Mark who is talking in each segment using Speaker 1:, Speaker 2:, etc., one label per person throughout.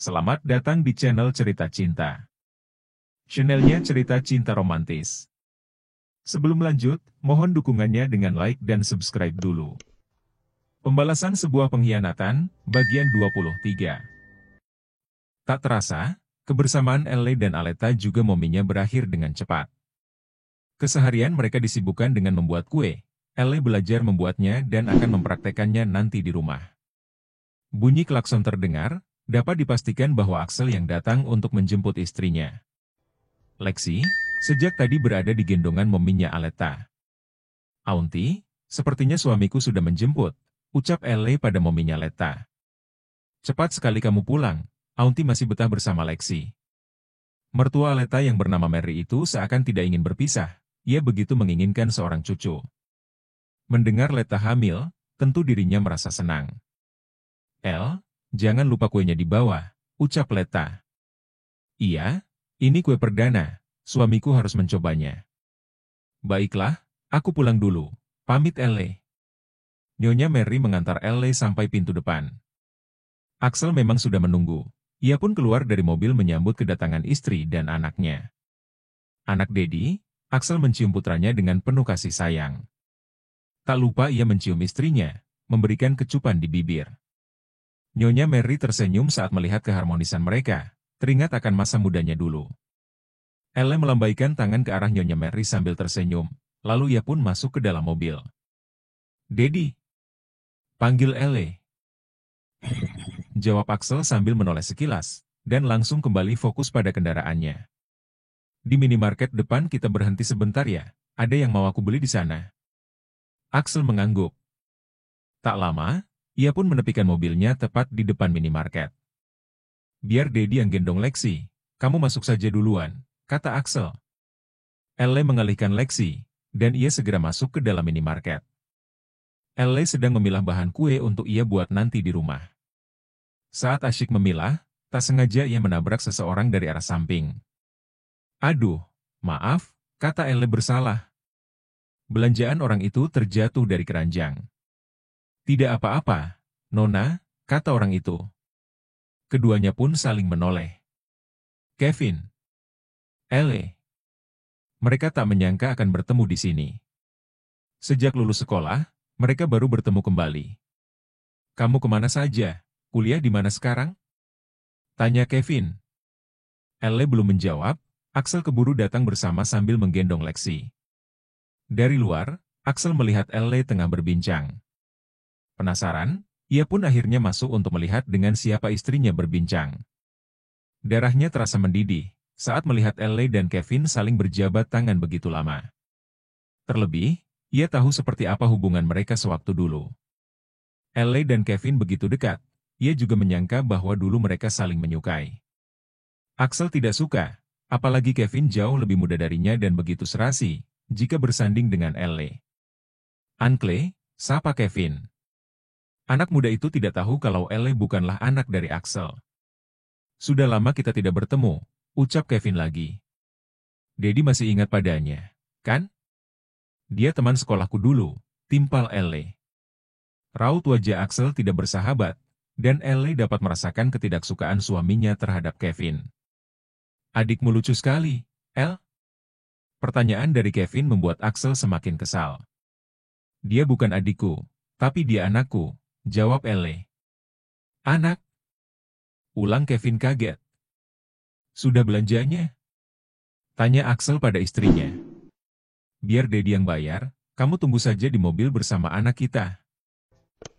Speaker 1: Selamat datang di channel Cerita Cinta. Channelnya Cerita Cinta Romantis. Sebelum lanjut, mohon dukungannya dengan like dan subscribe dulu. Pembalasan sebuah pengkhianatan, bagian 23. Tak terasa, kebersamaan Elle dan Aleta juga mominya berakhir dengan cepat. Keseharian mereka disibukkan dengan membuat kue. Elle belajar membuatnya dan akan mempraktekannya nanti di rumah. Bunyi klakson terdengar. Dapat dipastikan bahwa Axel yang datang untuk menjemput istrinya. Lexi, sejak tadi berada di gendongan mominya Aleta. Aunty, sepertinya suamiku sudah menjemput, ucap Elle pada mominya Aleta. Cepat sekali kamu pulang, Aunty masih betah bersama Lexi. Mertua Aleta yang bernama Mary itu seakan tidak ingin berpisah, ia begitu menginginkan seorang cucu. Mendengar Leta hamil, tentu dirinya merasa senang. Elle, jangan lupa kuenya di bawah, ucap Leta. Iya, ini kue perdana, suamiku harus mencobanya. Baiklah, aku pulang dulu, pamit Elle. Nyonya Mary mengantar Elle sampai pintu depan. Axel memang sudah menunggu, ia pun keluar dari mobil menyambut kedatangan istri dan anaknya. Anak Dedi, Axel mencium putranya dengan penuh kasih sayang. Tak lupa ia mencium istrinya, memberikan kecupan di bibir. Nyonya Mary tersenyum saat melihat keharmonisan mereka, teringat akan masa mudanya dulu. Elle melambaikan tangan ke arah Nyonya Mary sambil tersenyum, lalu ia pun masuk ke dalam mobil. Dedi, panggil Elle. Jawab Axel sambil menoleh sekilas, dan langsung kembali fokus pada kendaraannya. Di minimarket depan kita berhenti sebentar ya, ada yang mau aku beli di sana. Axel mengangguk. Tak lama, ia pun menepikan mobilnya tepat di depan minimarket. Biar Dedi yang gendong Lexi, kamu masuk saja duluan, kata Axel. Elle mengalihkan Lexi, dan ia segera masuk ke dalam minimarket. Elle sedang memilah bahan kue untuk ia buat nanti di rumah. Saat asyik memilah, tak sengaja ia menabrak seseorang dari arah samping. Aduh, maaf, kata Elle bersalah. Belanjaan orang itu terjatuh dari keranjang. Tidak apa-apa, Nona, kata orang itu. Keduanya pun saling menoleh. Kevin, Elle. Mereka tak menyangka akan bertemu di sini. Sejak lulus sekolah, mereka baru bertemu kembali. Kamu kemana saja? Kuliah di mana sekarang? Tanya Kevin. Elle belum menjawab, Axel keburu datang bersama sambil menggendong Lexi. Dari luar, Axel melihat Elle tengah berbincang. Penasaran, ia pun akhirnya masuk untuk melihat dengan siapa istrinya berbincang. Darahnya terasa mendidih saat melihat Elle dan Kevin saling berjabat tangan begitu lama. Terlebih, ia tahu seperti apa hubungan mereka sewaktu dulu. Elle dan Kevin begitu dekat, ia juga menyangka bahwa dulu mereka saling menyukai. Axel tidak suka, apalagi Kevin jauh lebih muda darinya dan begitu serasi jika bersanding dengan Elle. Uncle, sapa Kevin. Anak muda itu tidak tahu kalau Elle bukanlah anak dari Axel. Sudah lama kita tidak bertemu, ucap Kevin lagi. Dedi masih ingat padanya, kan? Dia teman sekolahku dulu, timpal Elle. Raut wajah Axel tidak bersahabat, dan Elle dapat merasakan ketidaksukaan suaminya terhadap Kevin. Adikmu lucu sekali, Elle? Pertanyaan dari Kevin membuat Axel semakin kesal. Dia bukan adikku, tapi dia anakku. Jawab Elle. Anak? Ulang Kevin kaget. Sudah belanjanya? Tanya Axel pada istrinya. Biar Dedi yang bayar, kamu tunggu saja di mobil bersama anak kita.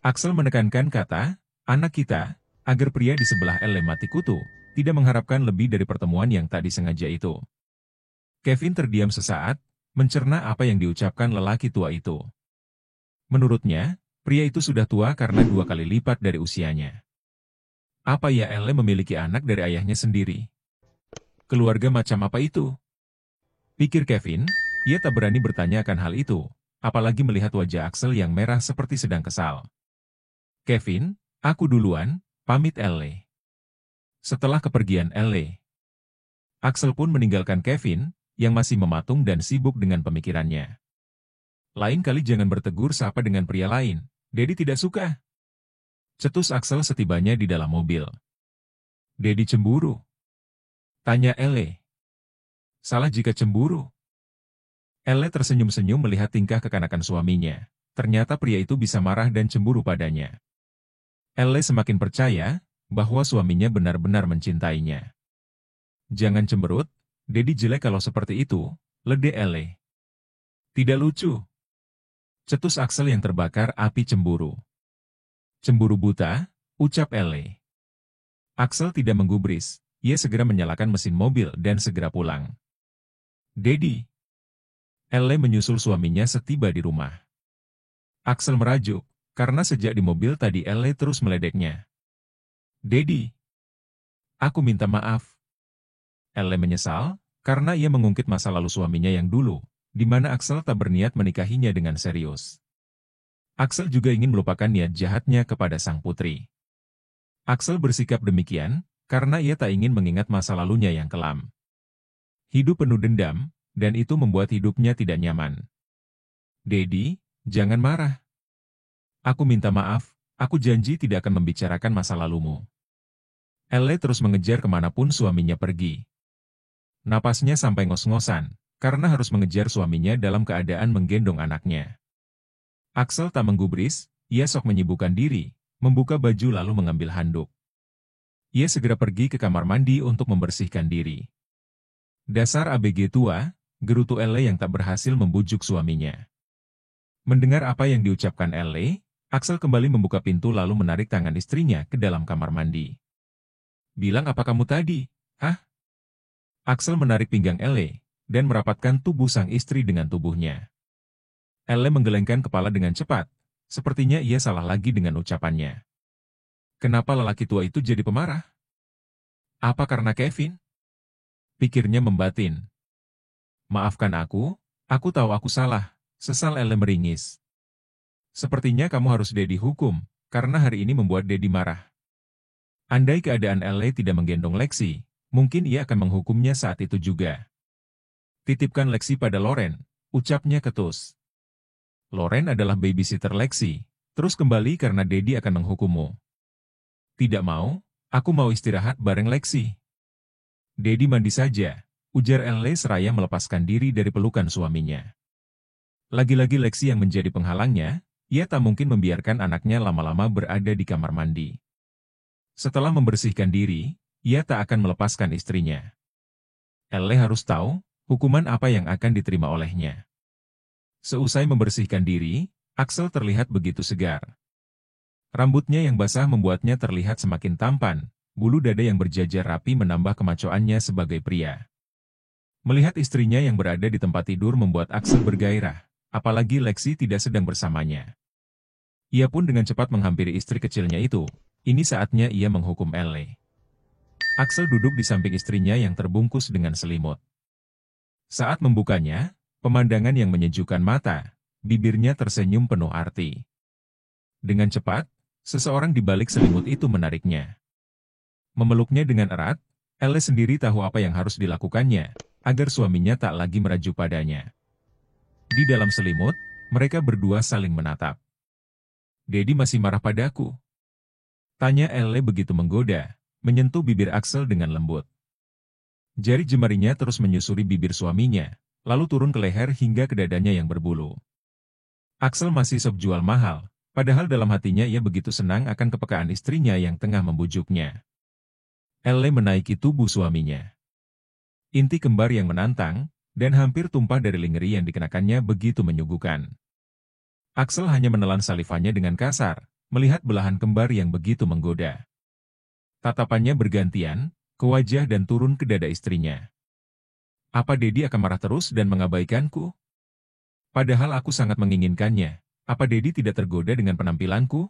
Speaker 1: Axel menekankan kata, anak kita, agar pria di sebelah Elle mati kutu, tidak mengharapkan lebih dari pertemuan yang tak disengaja itu. Kevin terdiam sesaat, mencerna apa yang diucapkan lelaki tua itu. Menurutnya, pria itu sudah tua karena 2 kali lipat dari usianya. Apa ya Elle memiliki anak dari ayahnya sendiri? Keluarga macam apa itu? Pikir Kevin, ia tak berani bertanya akan hal itu, apalagi melihat wajah Axel yang merah seperti sedang kesal. Kevin, aku duluan, pamit Elle. Setelah kepergian Elle, Axel pun meninggalkan Kevin, yang masih mematung dan sibuk dengan pemikirannya. Lain kali jangan bertegur sapa dengan pria lain, Dedi tidak suka. Cetus Axel setibanya di dalam mobil. Dedi cemburu? Tanya Elle. Salah jika cemburu. Elle tersenyum-senyum melihat tingkah kekanakan suaminya. Ternyata pria itu bisa marah dan cemburu padanya. Elle semakin percaya bahwa suaminya benar-benar mencintainya. Jangan cemberut, Dedi jelek kalau seperti itu, lede Elle. Tidak lucu. Cetus Axel yang terbakar api cemburu. Cemburu buta, ucap Elle. Axel tidak menggubris, ia segera menyalakan mesin mobil dan segera pulang. Dedi. Elle menyusul suaminya setiba di rumah. Axel merajuk, karena sejak di mobil tadi Elle terus meledeknya. Dedi. Aku minta maaf. Elle menyesal, karena ia mengungkit masa lalu suaminya yang dulu, di mana Axel tak berniat menikahinya dengan serius. Axel juga ingin melupakan niat jahatnya kepada sang putri. Axel bersikap demikian, karena ia tak ingin mengingat masa lalunya yang kelam. Hidup penuh dendam, dan itu membuat hidupnya tidak nyaman. Dedi, jangan marah. Aku minta maaf, aku janji tidak akan membicarakan masa lalumu. Elle terus mengejar kemanapun suaminya pergi. Napasnya sampai ngos-ngosan, karena harus mengejar suaminya dalam keadaan menggendong anaknya. Axel tak menggubris, ia sok menyibukkan diri, membuka baju lalu mengambil handuk. Ia segera pergi ke kamar mandi untuk membersihkan diri. Dasar ABG tua, gerutu Elle yang tak berhasil membujuk suaminya. Mendengar apa yang diucapkan Elle, Axel kembali membuka pintu lalu menarik tangan istrinya ke dalam kamar mandi. Bilang apa kamu tadi? Hah? Axel menarik pinggang Elle, dan merapatkan tubuh sang istri dengan tubuhnya. Elle menggelengkan kepala dengan cepat, sepertinya ia salah lagi dengan ucapannya. Kenapa lelaki tua itu jadi pemarah? Apa karena Kevin? Pikirnya membatin. Maafkan aku tahu aku salah, sesal Elle meringis. Sepertinya kamu harus Dedi hukum, karena hari ini membuat Dedi marah. Andai keadaan Elle tidak menggendong Lexi, mungkin ia akan menghukumnya saat itu juga. Titipkan Lexi pada Loren, ucapnya ketus. Loren adalah babysitter Lexi, terus kembali karena Dedi akan menghukummu. Tidak mau, aku mau istirahat bareng Lexi. Dedi mandi saja, ujar Elle seraya melepaskan diri dari pelukan suaminya. Lagi-lagi Lexi yang menjadi penghalangnya, ia tak mungkin membiarkan anaknya lama-lama berada di kamar mandi. Setelah membersihkan diri, ia tak akan melepaskan istrinya. Elle harus tahu, hukuman apa yang akan diterima olehnya. Seusai membersihkan diri, Axel terlihat begitu segar. Rambutnya yang basah membuatnya terlihat semakin tampan, bulu dada yang berjajar rapi menambah kemacoannya sebagai pria. Melihat istrinya yang berada di tempat tidur membuat Axel bergairah, apalagi Lexi tidak sedang bersamanya. Ia pun dengan cepat menghampiri istri kecilnya itu, ini saatnya ia menghukum Elle. Axel duduk di samping istrinya yang terbungkus dengan selimut. Saat membukanya, pemandangan yang menyejukkan mata, bibirnya tersenyum penuh arti. Dengan cepat, seseorang di balik selimut itu menariknya. Memeluknya dengan erat, Elle sendiri tahu apa yang harus dilakukannya, agar suaminya tak lagi merajuk padanya. Di dalam selimut, mereka berdua saling menatap. Dedi masih marah padaku? Tanya Elle begitu menggoda, menyentuh bibir Axel dengan lembut. Jari jemarinya terus menyusuri bibir suaminya, lalu turun ke leher hingga ke dadanya yang berbulu. Axel masih sok jual mahal, padahal dalam hatinya ia begitu senang akan kepekaan istrinya yang tengah membujuknya. Elle menaiki tubuh suaminya. Inti kembar yang menantang, dan hampir tumpah dari lingerie yang dikenakannya begitu menyuguhkan. Axel hanya menelan salivannya dengan kasar, melihat belahan kembar yang begitu menggoda. Tatapannya bergantian, ke wajah dan turun ke dada istrinya. Apa Dedi akan marah terus dan mengabaikanku? Padahal aku sangat menginginkannya, apa Dedi tidak tergoda dengan penampilanku?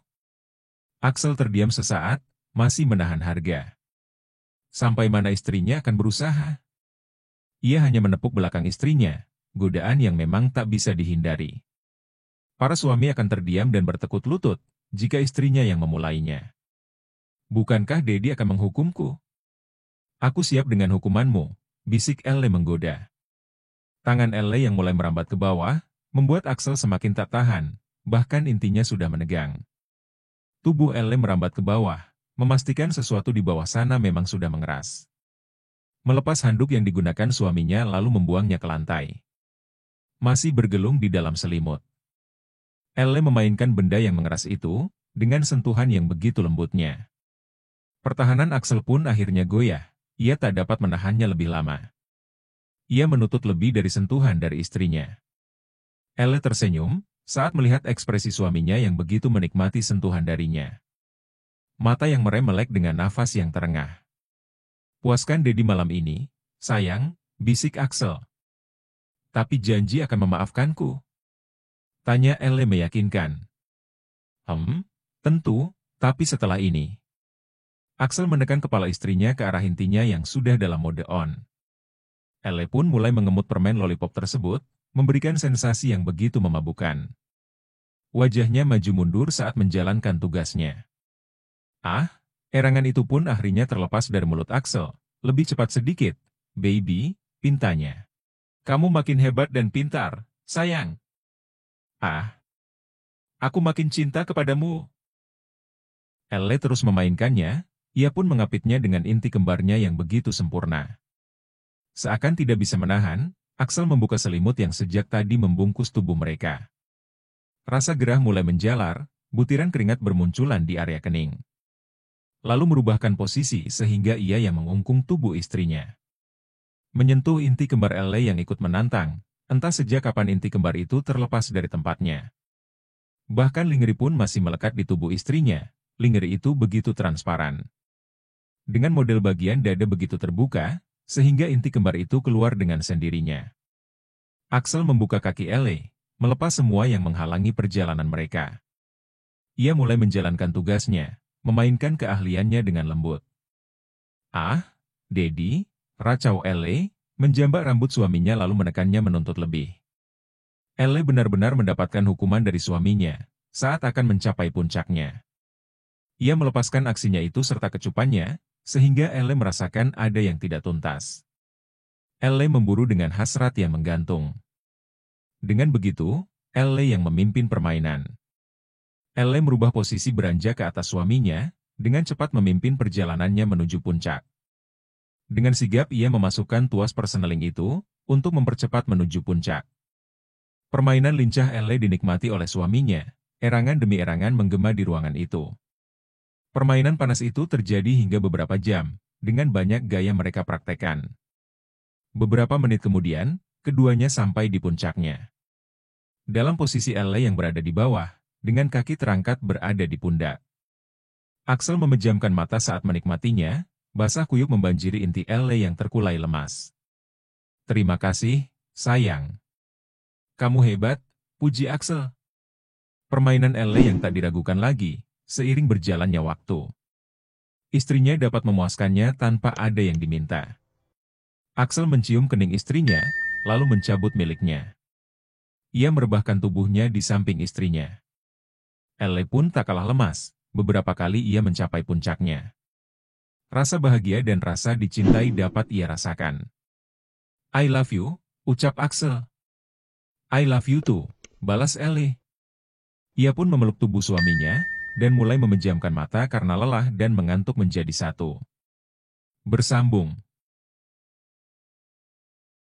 Speaker 1: Axel terdiam sesaat, masih menahan harga. Sampai mana istrinya akan berusaha? Ia hanya menepuk belakang istrinya, godaan yang memang tak bisa dihindari. Para suami akan terdiam dan bertekuk lutut, jika istrinya yang memulainya. Bukankah Dedi akan menghukumku? Aku siap dengan hukumanmu, bisik Elle menggoda. Tangan Elle yang mulai merambat ke bawah, membuat Axel semakin tak tahan, bahkan intinya sudah menegang. Tubuh Elle merambat ke bawah, memastikan sesuatu di bawah sana memang sudah mengeras. Melepas handuk yang digunakan suaminya lalu membuangnya ke lantai. Masih bergelung di dalam selimut. Elle memainkan benda yang mengeras itu, dengan sentuhan yang begitu lembutnya. Pertahanan Axel pun akhirnya goyah, ia tak dapat menahannya lebih lama. Ia menuntut lebih dari sentuhan dari istrinya. Elle tersenyum, saat melihat ekspresi suaminya yang begitu menikmati sentuhan darinya. Mata yang merem-melek dengan nafas yang terengah. Puaskan Dedi malam ini, sayang, bisik Axel. Tapi janji akan memaafkanku. Tanya Elle meyakinkan. Tentu, tapi setelah ini. Axel menekan kepala istrinya ke arah intinya yang sudah dalam mode on. Elle pun mulai mengemut permen lollipop tersebut, memberikan sensasi yang begitu memabukkan. Wajahnya maju mundur saat menjalankan tugasnya. Erangan itu pun akhirnya terlepas dari mulut Axel. Lebih cepat sedikit, baby, pintanya. Kamu makin hebat dan pintar, sayang. Aku makin cinta kepadamu. Elle terus memainkannya, ia pun mengapitnya dengan inti kembarnya yang begitu sempurna. Seakan tidak bisa menahan, Axel membuka selimut yang sejak tadi membungkus tubuh mereka. Rasa gerah mulai menjalar, butiran keringat bermunculan di area kening. Lalu merubahkan posisi sehingga ia yang mengungkung tubuh istrinya. Menyentuh inti kembar Elle yang ikut menantang, entah sejak kapan inti kembar itu terlepas dari tempatnya. Bahkan lingeri pun masih melekat di tubuh istrinya, lingeri itu begitu transparan. Dengan model bagian dada begitu terbuka, sehingga inti kembar itu keluar dengan sendirinya. Axel membuka kaki Elle, melepas semua yang menghalangi perjalanan mereka. Ia mulai menjalankan tugasnya, memainkan keahliannya dengan lembut. Dedi, racau Elle, menjambak rambut suaminya lalu menekannya menuntut lebih. Elle benar-benar mendapatkan hukuman dari suaminya, saat akan mencapai puncaknya. Ia melepaskan aksinya itu serta kecupannya, sehingga Elle merasakan ada yang tidak tuntas. Elle memburu dengan hasrat yang menggantung. Dengan begitu, Elle yang memimpin permainan. Elle merubah posisi beranjak ke atas suaminya, dengan cepat memimpin perjalanannya menuju puncak. Dengan sigap ia memasukkan tuas perseneling itu, untuk mempercepat menuju puncak. Permainan lincah Elle dinikmati oleh suaminya, erangan demi erangan menggema di ruangan itu. Permainan panas itu terjadi hingga beberapa jam, dengan banyak gaya mereka praktekkan. Beberapa menit kemudian, keduanya sampai di puncaknya. Dalam posisi Elle yang berada di bawah, dengan kaki terangkat berada di pundak. Axel memejamkan mata saat menikmatinya, basah kuyup membanjiri inti Elle yang terkulai lemas. Terima kasih, sayang. Kamu hebat, puji Axel. Permainan Elle yang tak diragukan lagi, seiring berjalannya waktu. Istrinya dapat memuaskannya tanpa ada yang diminta. Axel mencium kening istrinya, lalu mencabut miliknya. Ia merebahkan tubuhnya di samping istrinya. Elle pun tak kalah lemas, beberapa kali ia mencapai puncaknya. Rasa bahagia dan rasa dicintai dapat ia rasakan. I love you, ucap Axel. I love you too, balas Elle. Ia pun memeluk tubuh suaminya, dan mulai memejamkan mata karena lelah dan mengantuk menjadi satu. Bersambung.